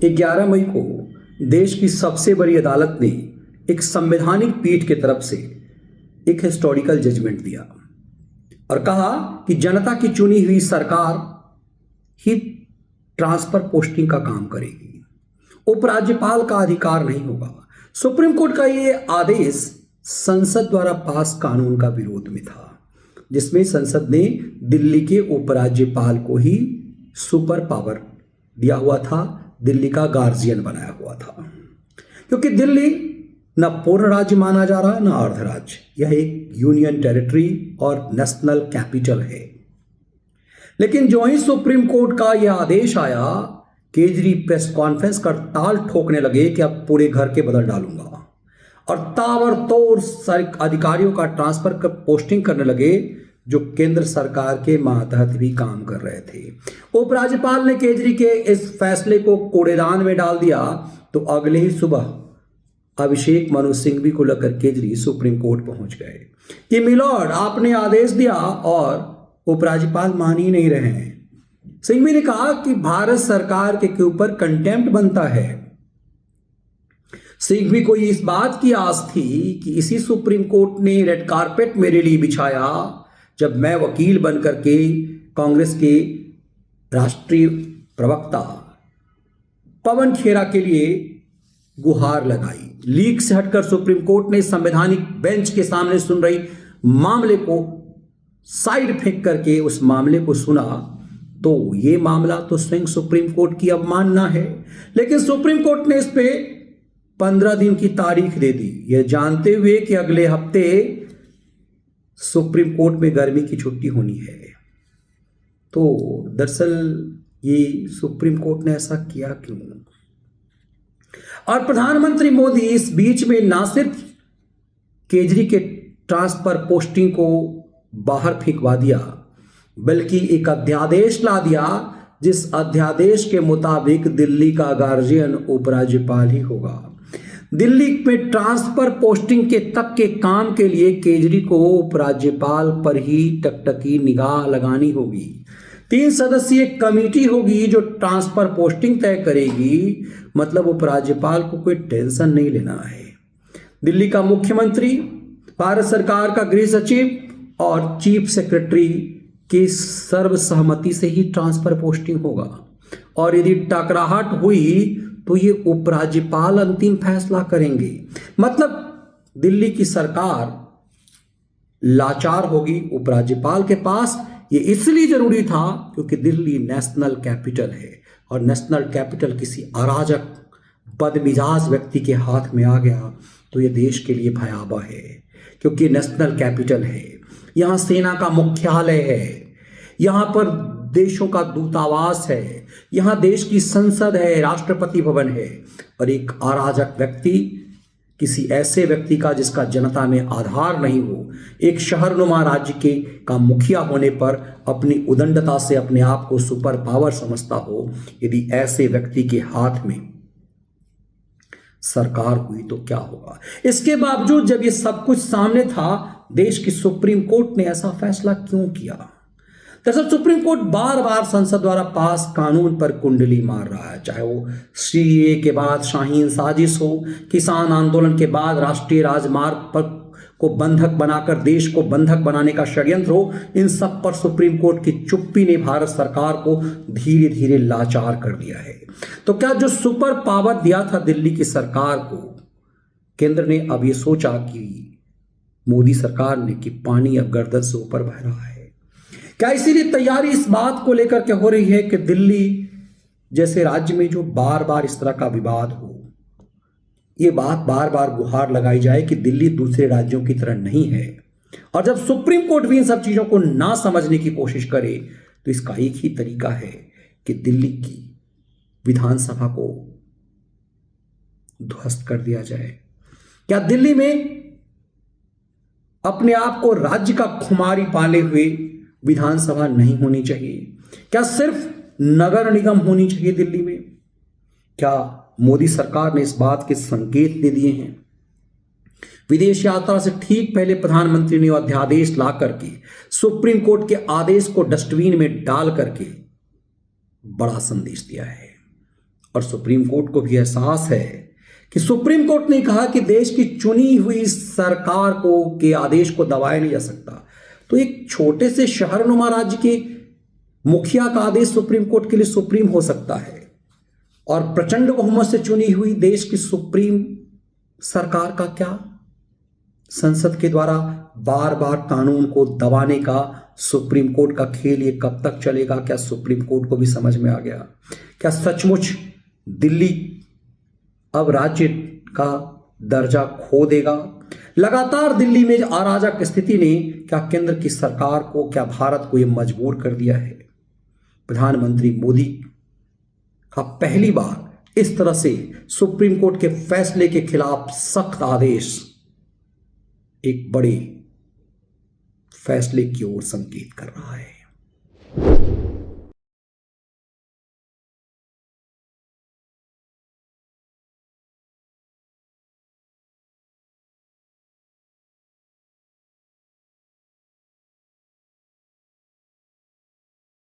11 मई को देश की सबसे बड़ी अदालत ने एक संवैधानिक पीठ की तरफ से एक हिस्टोरिकल जजमेंट दिया और कहा कि जनता की चुनी हुई सरकार ही ट्रांसफर पोस्टिंग का काम करेगी, उपराज्यपाल का अधिकार नहीं होगा। सुप्रीम कोर्ट का यह आदेश संसद द्वारा पास कानून का विरोध में था, जिसमें संसद ने दिल्ली के उपराज्यपाल को ही सुपर पावर दिया हुआ था, दिल्ली का गार्जियन बनाया हुआ था, क्योंकि दिल्ली न पूर्ण राज्य माना जा रहा न अर्ध राज्य, यह एक यूनियन टेरिटरी और नेशनल कैपिटल है। लेकिन जो ही सुप्रीम कोर्ट का यह आदेश आया, केजरी प्रेस कॉन्फ्रेंस कर ताल ठोकने लगे कि अब पूरे घर के बदल डालूंगा और ताबड़तोड़ अधिकारियों का ट्रांसफर कर पोस्टिंग करने लगे जो केंद्र सरकार के मातहत भी काम कर रहे थे। उपराज्यपाल ने केजरी के इस फैसले को कूड़ेदान में डाल दिया तो अगले ही सुबह अभिषेक मनु सिंघवी को लेकर केजरी सुप्रीम कोर्ट पहुंच गए कि मिलॉर्ड, आपने आदेश दिया और उपराज्यपाल मान ही नहीं रहे हैं। सिंघवी ने कहा कि भारत सरकार के ऊपर कंटेम्प्ट बनता है। सिंघवी को इस बात की आस थी कि इसी सुप्रीम कोर्ट ने रेड कारपेट मेरे लिए बिछाया जब मैं वकील बनकर के कांग्रेस के राष्ट्रीय प्रवक्ता पवन खेरा के लिए गुहार लगाई। लीक से हटकर सुप्रीम कोर्ट ने संवैधानिक बेंच के सामने सुन रही मामले को साइड फेंक करके उस मामले को सुना तो ये मामला तो स्वयं सुप्रीम कोर्ट की अवमानना है। लेकिन सुप्रीम कोर्ट ने इस पे 15 दिन की तारीख दे दी, यह जानते हुए कि अगले हफ्ते सुप्रीम कोर्ट में गर्मी की छुट्टी होनी है। तो दरअसल ये सुप्रीम कोर्ट ने ऐसा किया क्यों? और प्रधानमंत्री मोदी इस बीच में ना सिर्फ केजरी के ट्रांसफर पोस्टिंग को बाहर फेंकवा दिया, बल्कि एक अध्यादेश ला दिया जिस अध्यादेश के मुताबिक दिल्ली का गार्जियन उपराज्यपाल ही होगा। दिल्ली में ट्रांसफर पोस्टिंग के तक के काम के लिए केजरी को उपराज्यपाल पर ही टकटकी निगाह लगानी होगी। 3 सदस्यीय कमेटी होगी जो ट्रांसफर पोस्टिंग तय करेगी, मतलब उपराज्यपाल को कोई टेंशन नहीं लेना है। दिल्ली का मुख्यमंत्री, भारत सरकार का गृह सचिव और चीफ सेक्रेटरी की सर्वसहमति से ही ट्रांसफर पोस्टिंग होगा और यदि टकराहट हुई तो ये उपराज्यपाल अंतिम फैसला करेंगे। मतलब दिल्ली की सरकार लाचार होगी उपराज्यपाल के पास। ये इसलिए जरूरी था क्योंकि दिल्ली नेशनल कैपिटल है और नेशनल कैपिटल किसी अराजक बदमिजाज व्यक्ति के हाथ में आ गया तो ये देश के लिए भयावह है, क्योंकि नेशनल कैपिटल है, यहाँ सेना का मुख्यालय है, यहाँ पर देशों का दूतावास है, यहाँ देश की संसद है, राष्ट्रपति भवन है। और एक अराजक व्यक्ति, किसी ऐसे व्यक्ति का जिसका जनता में आधार नहीं हो, एक शहरनुमा राज्य के का मुखिया होने पर अपनी उदंडता से अपने आप को सुपर पावर समझता हो, यदि ऐसे व्यक्ति के हाथ में सरकार हुई तो क्या होगा? इसके बावजूद जब ये सब कुछ सामने था, देश की सुप्रीम कोर्ट ने ऐसा फैसला क्यों किया? दरअसल सुप्रीम कोर्ट बार बार संसद द्वारा पास कानून पर कुंडली मार रहा है, चाहे वो सीएए के बाद शाहीन साजिश हो, किसान आंदोलन के बाद राष्ट्रीय राजमार्ग पर को बंधक बनाकर देश को बंधक बनाने का षड्यंत्र हो। इन सब पर सुप्रीम कोर्ट की चुप्पी ने भारत सरकार को धीरे धीरे लाचार कर दिया है। तो क्या जो सुपर पावर दिया था दिल्ली की सरकार को, केंद्र ने अब ये सोचा कि मोदी सरकार ने कि पानी अब गर्दन से ऊपर बह रहा है, क्या इसीलिए तैयारी इस बात को लेकर के हो रही है कि दिल्ली जैसे राज्य में जो बार बार इस तरह का विवाद हो, ये बात बार बार गुहार लगाई जाए कि दिल्ली दूसरे राज्यों की तरह नहीं है। और जब सुप्रीम कोर्ट भी इन सब चीजों को ना समझने की कोशिश करे तो इसका एक ही तरीका है कि दिल्ली की विधानसभा को ध्वस्त कर दिया जाए। क्या दिल्ली में अपने आप को राज्य का खुमारी पाले हुए विधानसभा नहीं होनी चाहिए? क्या सिर्फ नगर निगम होनी चाहिए दिल्ली में? क्या मोदी सरकार ने इस बात के संकेत दे दिए हैं? विदेश यात्रा से ठीक पहले प्रधानमंत्री ने अध्यादेश ला करके सुप्रीम कोर्ट के आदेश को डस्टबिन में डाल करके बड़ा संदेश दिया है और सुप्रीम कोर्ट को भी एहसास है कि सुप्रीम कोर्ट ने कहा कि देश की चुनी हुई सरकार को के आदेश को दबाया नहीं जा सकता। तो एक छोटे से शहरनुमा राज्य के मुखिया का आदेश सुप्रीम कोर्ट के लिए सुप्रीम हो सकता है, और प्रचंड बहुमत से चुनी हुई देश की सुप्रीम सरकार का क्या? संसद के द्वारा बार बार कानून को दबाने का सुप्रीम कोर्ट का खेल ये कब तक चलेगा? क्या सुप्रीम कोर्ट को भी समझ में आ गया? क्या सचमुच दिल्ली अब राज्य का दर्जा खो देगा? लगातार दिल्ली में अराजक स्थिति ने क्या केंद्र की सरकार को, क्या भारत को यह मजबूर कर दिया है? प्रधानमंत्री मोदी का पहली बार इस तरह से सुप्रीम कोर्ट के फैसले के खिलाफ सख्त आदेश एक बड़े फैसले की ओर संकेत कर रहा है।